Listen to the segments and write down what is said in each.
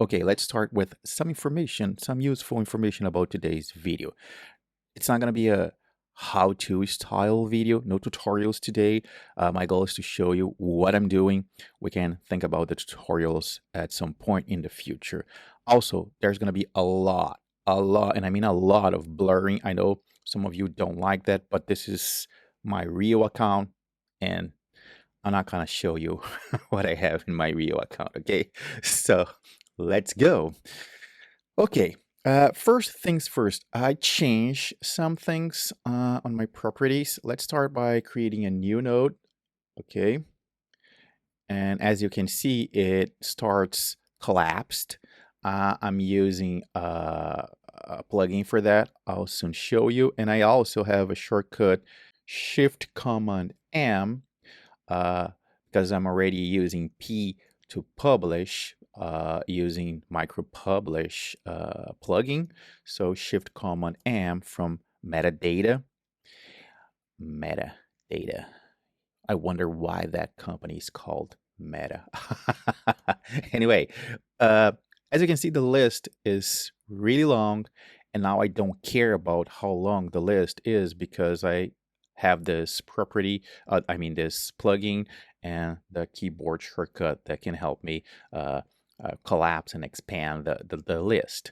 Okay, let's start with some information, some useful information about today's video. It's not going to be a how-to style video, no tutorials today. My goal is to show you what I'm doing. We can think about the tutorials at some point in the future. Also, there's going to be a lot, and I mean a lot of blurring. I know some of you don't like that, but this is my real account, and I'm not gonna show you what I have in my Rio account, okay? So let's go. Okay, first things first, I changed some things on my properties. Let's start by creating a new node, okay? And as you can see, it starts collapsed. I'm using a plugin for that. I'll soon show you. And I also have a shortcut, Shift Command M, uh, because I'm already using P to publish using micro-publish plugin. So Shift Command M from metadata. Metadata. I wonder why that company is called Meta. Anyway, uh, as you can see, the list is really long, and now I don't care about how long the list is because I have this property, this plugin and the keyboard shortcut that can help me collapse and expand the list.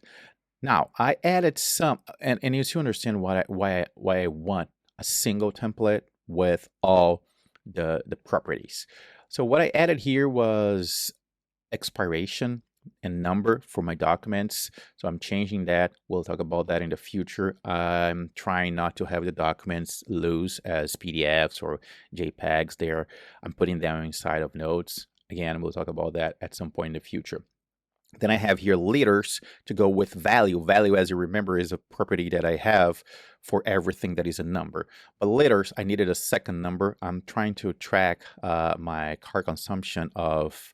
Now, I added some, and you should understand why I want a single template with all the properties. So what I added here was expiration and number for my documents. So I'm changing that. We'll talk about that in the future. I'm trying not to have the documents loose as PDFs or JPEGs there. I'm putting them inside of notes. Again, we'll talk about that at some point in the future. Then I have here letters to go with value. Value, as you remember, is a property that I have for everything that is a number. But letters, I needed a second number. I'm trying to track my car consumption of,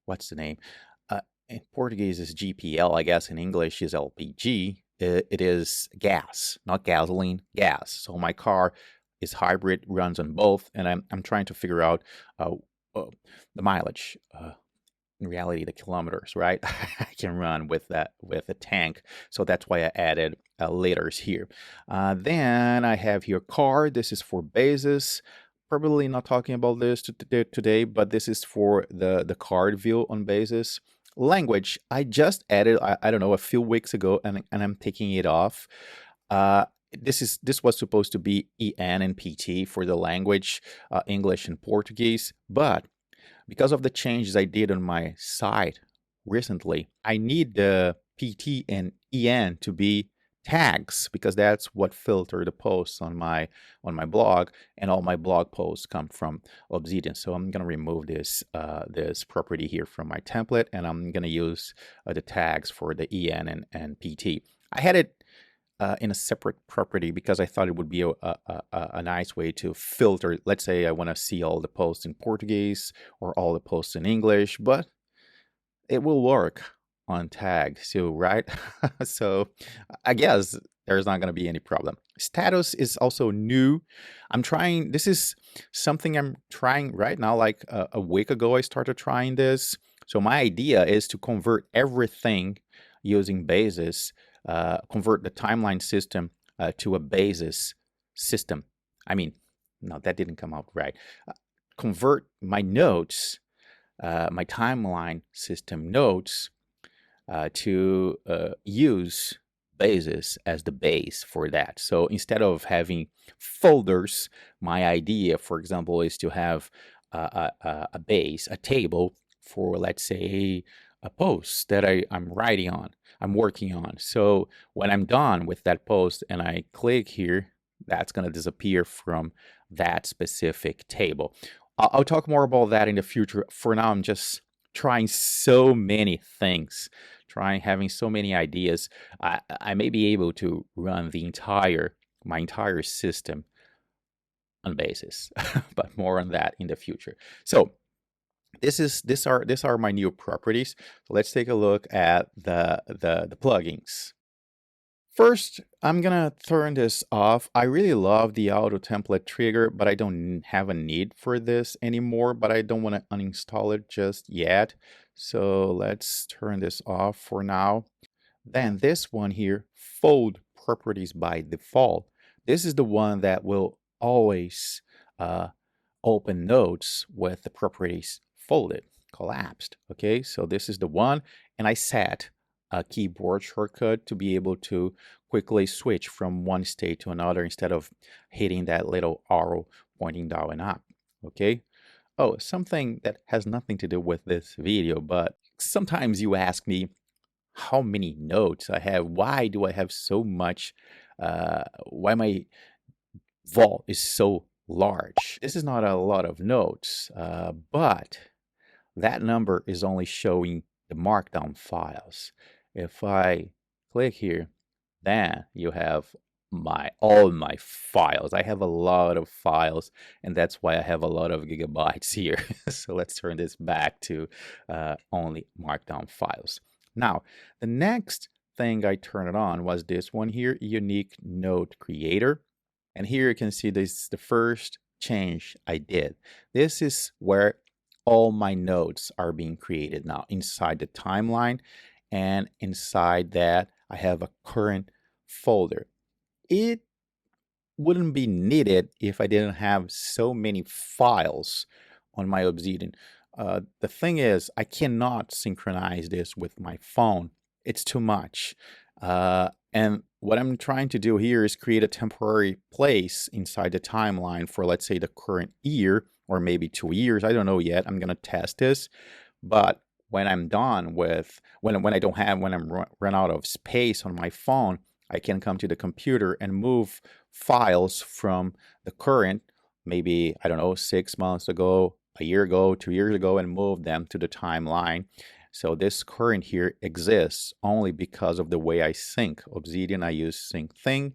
what's the name? In Portuguese is GPL, I guess in English is LPG. It is gas, not gasoline, gas. So my car is hybrid, runs on both, and I'm trying to figure out the mileage. In reality, the kilometers, right? I can run with that with a tank, so that's why I added liters here. Then I have here car. This is for bases. Probably not talking about this today, but this is for the card view on bases. Language, I just added, I don't know, a few weeks ago, and I'm taking it off. This was supposed to be EN and PT for the language, English and Portuguese, but because of the changes I did on my site recently, I need the PT and EN to be tags because that's what filter the posts on my blog, and all my blog posts come from Obsidian. So I'm gonna remove this property here from my template, and I'm gonna use the tags for the EN and PT. I had it in a separate property because I thought it would be a nice way to filter. Let's say I want to see all the posts in Portuguese or all the posts in English, but it will work on tags too, right? So I guess there's not going to be any problem. Status is also new. This is something I'm trying right now. Like a week ago, I started trying this. So my idea is to convert everything using bases, convert the timeline system to a basis system. I mean, no, that didn't come out right. Convert my notes, my timeline system notes, to use bases as the base for that. So instead of having folders, my idea, for example, is to have a base, a table for, let's say, a post that I'm writing on, I'm working on. So when I'm done with that post and I click here, that's going to disappear from that specific table. I'll talk more about that in the future. For now, I'm just trying so many things, having so many ideas. I may be able to run my entire system on basis, but more on that in the future. So these are my new properties. So let's take a look at the plugins. First, I'm gonna turn this off. I really love the auto template trigger, but I don't have a need for this anymore, but I don't want to uninstall it just yet. So let's turn this off for now. Then this one here, fold properties by default. This is the one that will always uh, open nodes with the properties folded, collapsed. Okay, so this is the one, and I set a keyboard shortcut to be able to quickly switch from one state to another instead of hitting that little arrow pointing down and up. Okay. Oh, something that has nothing to do with this video, but sometimes you ask me how many nodes I have. Why do I have so much? Why my vault is so large? This is not a lot of nodes, but that number is only showing the markdown files. If I click here, then you have all my files. I have a lot of files, and that's why I have a lot of gigabytes here. So let's turn this back to only markdown files. Now, the next thing I turned it on was this one here, unique node creator. And here you can see this is the first change I did. This is where all my nodes are being created now inside the timeline, and inside that I have a current folder. It wouldn't be needed if I didn't have so many files on my Obsidian. The thing is, I cannot synchronize this with my phone. It's too much. And what I'm trying to do here is create a temporary place inside the timeline for, let's say, the current year, or maybe 2 years. I don't know yet. I'm going to test this. But when I'm done with, when I'm run out of space on my phone, I can come to the computer and move files from the current, maybe, I don't know, 6 months ago, a year ago, 2 years ago, and move them to the timeline. So this current here exists only because of the way I sync. Obsidian, I use sync thing,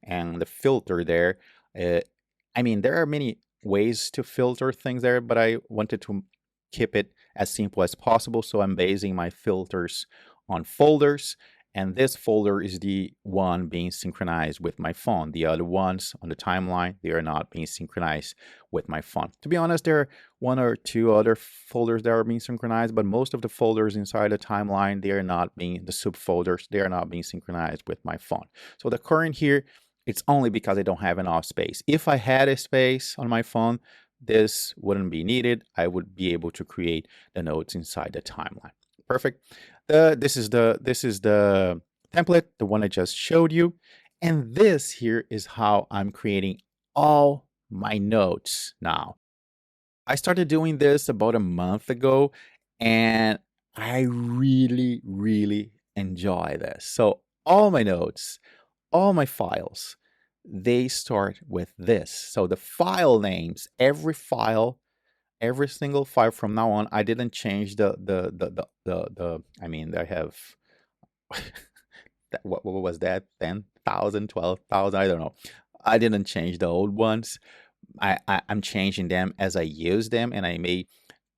and the filter there. I mean, there are many ways to filter things there, but I wanted to keep it as simple as possible. So I'm basing my filters on folders, and this folder is the one being synchronized with my phone. The other ones on the timeline, they are not being synchronized with my phone. To be honest, there are 1 or 2 other folders that are being synchronized, but most of the folders inside the timeline, they are not being, the subfolders, they are not being synchronized with my phone. So the current here, it's only because I don't have enough space. If I had a space on my phone, this wouldn't be needed. I would be able to create the nodes inside the timeline. Perfect. This is the template, the one I just showed you. And this here is how I'm creating all my nodes now. I started doing this about a month ago, and I really, really enjoy this. So all my nodes, all my files, they start with this. So the file names, every single file from now on, I didn't change the I mean, I have what was that, 10,000, 12,000, I don't know. I didn't change the old ones. I'm changing them as I use them, and I may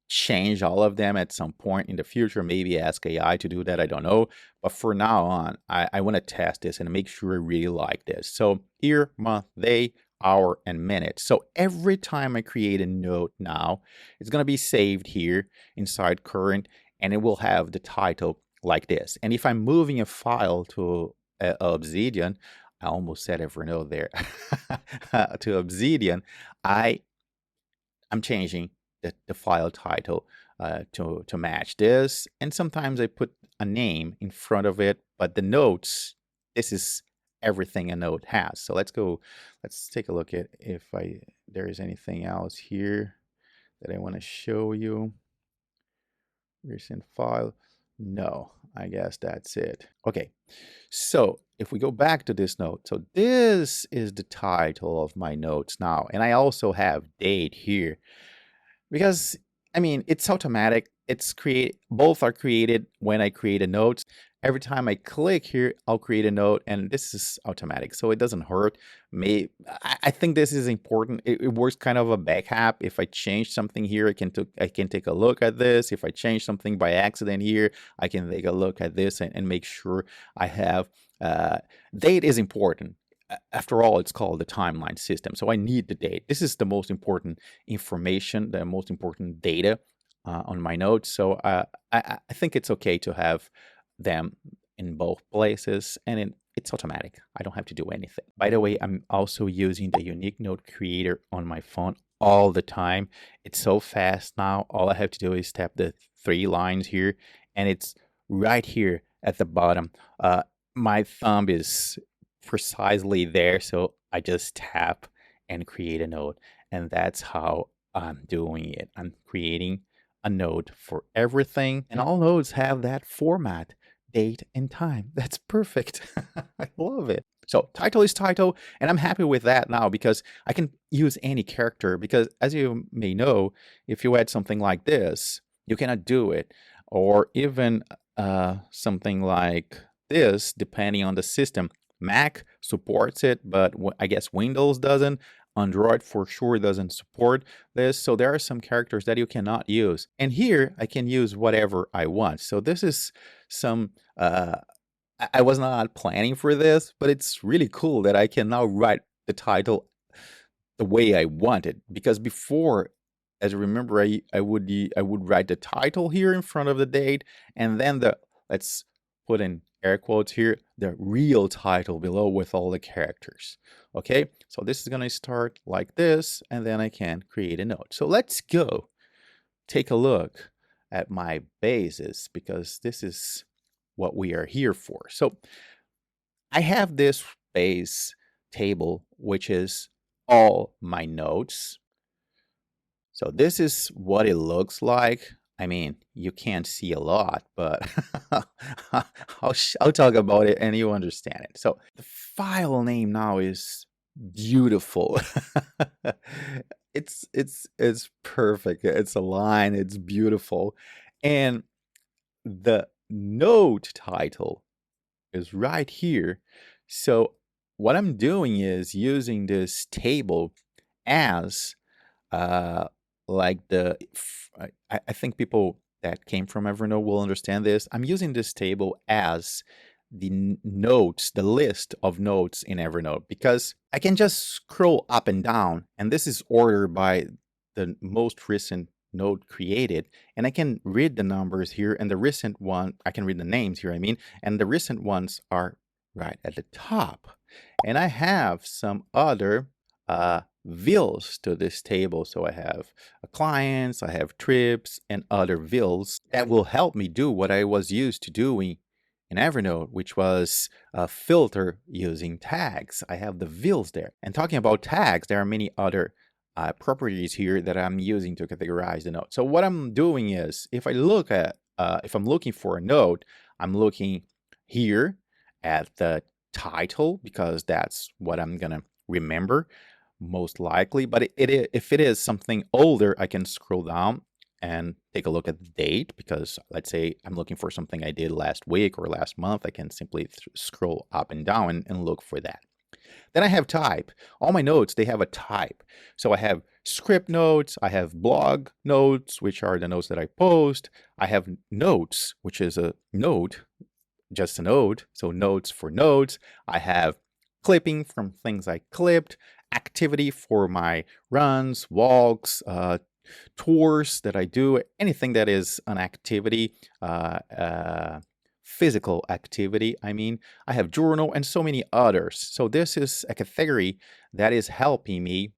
change all of them at some point in the future, maybe ask AI to do that, I don't know. But for now on, I want to test this and make sure I really like this. So year, month, day, hour, and minute. So every time I create a node now, it's going to be saved here inside current, and it will have the title like this. And if I'm moving a file to Obsidian, I almost said Evernote there, to Obsidian, I'm changing the file title to match this. And sometimes I put a name in front of it, but the notes, this is everything a note has. So let's take a look at if there is anything else here that I want to show you. Recent file. No, I guess that's it. Okay, so if we go back to this note, so this is the title of my notes now, and I also have date here because, I mean, it's automatic. Both are created when I create a note, every time I click here, I'll create a note, and this is automatic, so it doesn't hurt. I think this is important. It works kind of a backup. If I change something here, I can take a look at this. If I change something by accident here, I can take a look at this and make sure I have. Date is important. After all, it's called the timeline system, so I need the date. This is the most important information, the most important data on my notes. So I think it's okay to have them in both places, and it's automatic. I don't have to do anything. By the way, I'm also using the unique note creator on my phone all the time. It's so fast now. All I have to do is tap the 3 lines here, and it's right here at the bottom. My thumb is precisely there, so I just tap and create a note, and that's how I'm doing it. I'm creating a note for everything, and all notes have that format, date and time. That's perfect. I love it. So title is title, and I'm happy with that now because I can use any character, because as you may know, if you add something like this, you cannot do it, or even something like this, depending on the system. Mac supports it, but I guess Windows doesn't. Android for sure doesn't support this. So there are some characters that you cannot use. And here I can use whatever I want. So this is some, I was not planning for this, but it's really cool that I can now write the title the way I want it. Because before, as you remember, I would write the title here in front of the date, and then let's put in air quotes here, the real title below with all the characters. Okay, so this is going to start like this, and then I can create a note. So let's go take a look at my bases, because this is what we are here for. So I have this base table, which is all my notes. So this is what it looks like. I mean, you can't see a lot, but I'll talk about it and you understand it. So the file name now is beautiful. It's perfect. It's a line. It's beautiful, and the note title is right here. So what I'm doing is using this table as like I think people that came from Evernote will understand this. I'm using this table as the notes, the list of notes in Evernote, because I can just scroll up and down, and this is ordered by the most recent note created, and I can read the numbers here, and the recent one, I can read the names here, I mean, and the recent ones are right at the top. And I have some other views to this table. So I have clients, I have trips, and other views that will help me do what I was used to doing in Evernote, which was filter using tags. I have the views there. And talking about tags, there are many other properties here that I'm using to categorize the note. So what I'm doing is, if I'm looking for a note, I'm looking here at the title, because that's what I'm gonna remember most likely. But if it is something older, I can scroll down and take a look at the date, because let's say I'm looking for something I did last week or last month, I can simply scroll up and down and look for that. Then I have type. All my notes, they have a type. So I have script notes, I have blog notes, which are the notes that I post. I have notes, which is a note, just a note, so notes for notes. I have clipping from things I clipped, activity for my runs, walks, tours that I do, anything that is an activity, physical activity, I mean. I have journal and so many others. So this is a category that is helping me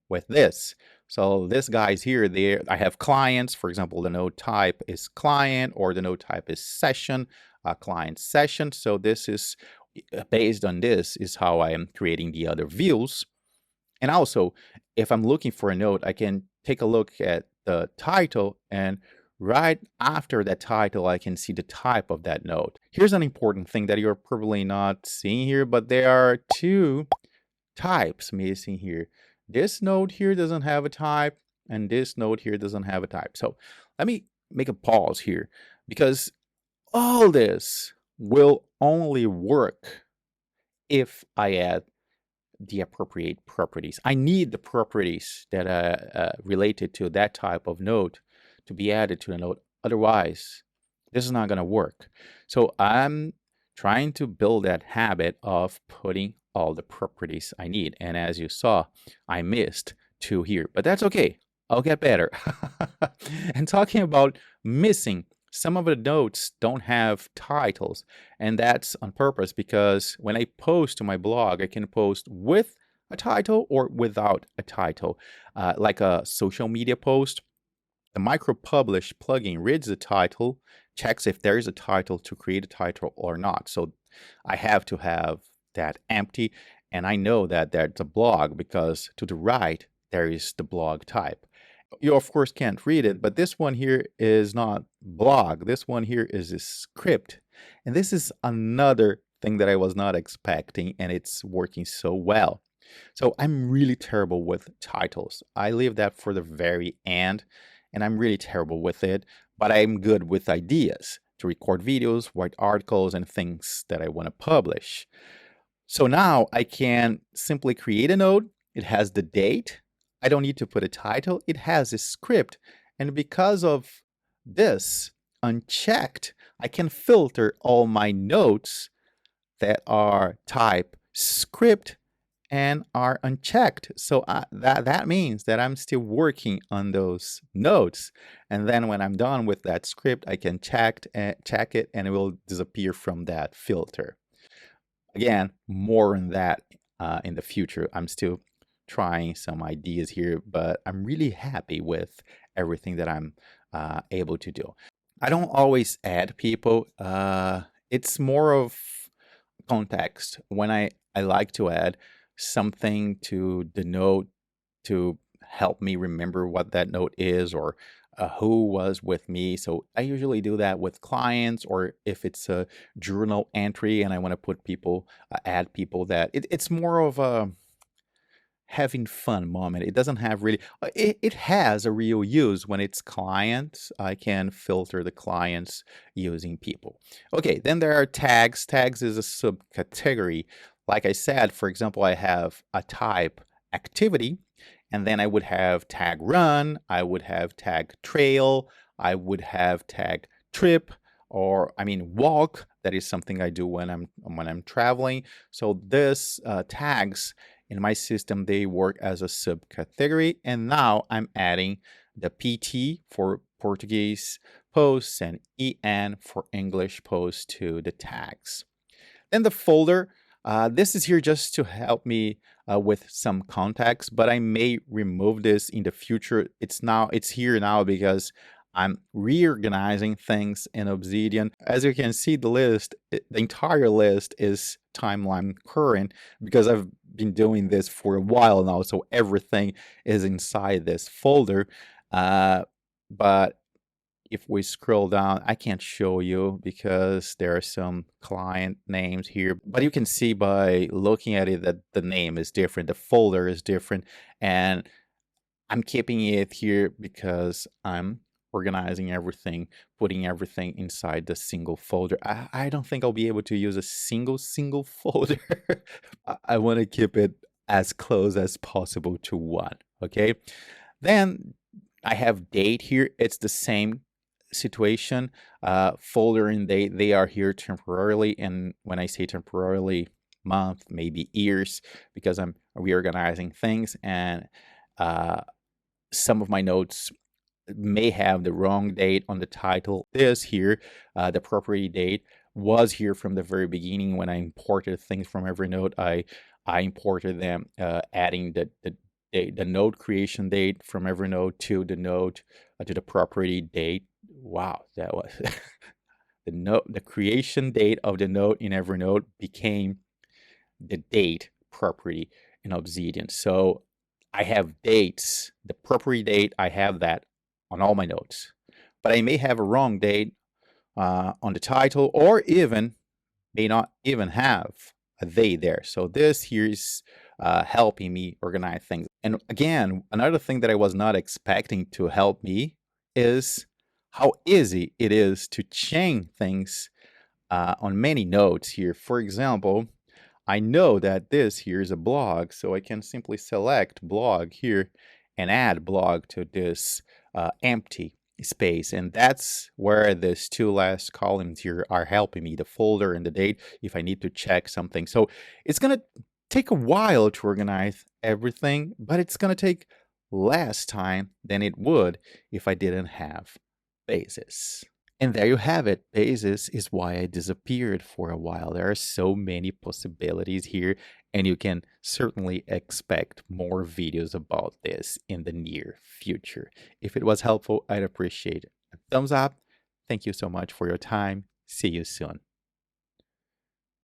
with this. So this guy's here, there. I have clients, for example, the node type is client, or the node type is session, client session. So this is based on this is how I am creating the other views. And also, if I'm looking for a note, I can take a look at the title, and right after that title, I can see the type of that note. Here's an important thing that you're probably not seeing here, but there are 2 types missing here. This note here doesn't have a type, and this note here doesn't have a type. So let me make a pause here, because all this will only work if I add the appropriate properties. I need the properties that are related to that type of node to be added to the node. Otherwise, this is not going to work. So I'm trying to build that habit of putting all the properties I need. And as you saw, I missed two here, but that's okay. I'll get better. And talking about missing, some of the nodes don't have titles, and that's on purpose because when I post to my blog, I can post with a title or without a title. Like a social media post, the micro-publish plugin reads the title, checks if there is a title to create a title or not. So I have to have that empty, and I know that there's a blog because to the right, there is the blog type. You of course can't read it, but this one here is not blog. This one here is a script. And this is another thing that I was not expecting, and it's working so well. So I'm really terrible with titles. I leave that for the very end, and I'm really terrible with it, but I'm good with ideas to record videos, write articles, and things that I want to publish. So now I can simply create a node. It has the date. I don't need to put a title. It has a script. And because of this unchecked, I can filter all my nodes that are type script and are unchecked. So that means that I'm still working on those nodes. And then when I'm done with that script, I can check it and it will disappear from that filter. Again, more on that in the future. I'm still trying some ideas here, but I'm really happy with everything that I'm able to do. I don't always add people. It's more of context. When I like to add something to the note to help me remember what that note is or who was with me. So I usually do that with clients, or if it's a journal entry and I want to put people, add people that it's more of a having fun moment. It doesn't have really, it has a real use when it's clients. I can filter the clients using people. Okay, then there are tags. Tags is a subcategory. Like I said, for example, I have a type activity, and then I would have tag run, I would have tag trail, I would have tag trip, or I mean walk. That is something I do when I'm traveling. So this tags in my system, they work as a subcategory. And now I'm adding the PT for Portuguese posts and EN for English posts to the tags. Then the folder, this is here just to help me with some context, but I may remove this in the future. It's here now because I'm reorganizing things in Obsidian. As you can see, the entire list is timeline current because I've been doing this for a while now, so everything is inside this folder. But if we scroll down, I can't show you because there are some client names here, but you can see by looking at it that the name is different, the folder is different, and I'm keeping it here because I'm organizing everything, putting everything inside the single folder. I don't think I'll be able to use a single folder. I want to keep it as close as possible to one, okay? Then I have date here. It's the same situation. Folder and date, they are here temporarily. And when I say temporarily, month, maybe years, because I'm reorganizing things, and some of my notes may have the wrong date on the title. This here, the property date, was here from the very beginning when I imported things from Evernote. I imported them, adding the node creation date from Evernote to the node to the property date. Wow, that was the creation date of the node in Evernote became the date property in Obsidian. So I have dates, the property date, I have that on all my notes. But I may have a wrong date on the title, or even may not even have a they there. So this here is helping me organize things. And again, another thing that I was not expecting to help me is how easy it is to chain things on many nodes here. For example, I know that this here is a blog, so I can simply select blog here and add blog to this empty space. And that's where these two last columns here are helping me, the folder and the date, if I need to check something. So it's going to take a while to organize everything, but it's going to take less time than it would if I didn't have bases. And there you have it. Basis is why I disappeared for a while. There are so many possibilities here, and you can certainly expect more videos about this in the near future. If it was helpful, I'd appreciate a thumbs up. Thank you so much for your time. See you soon.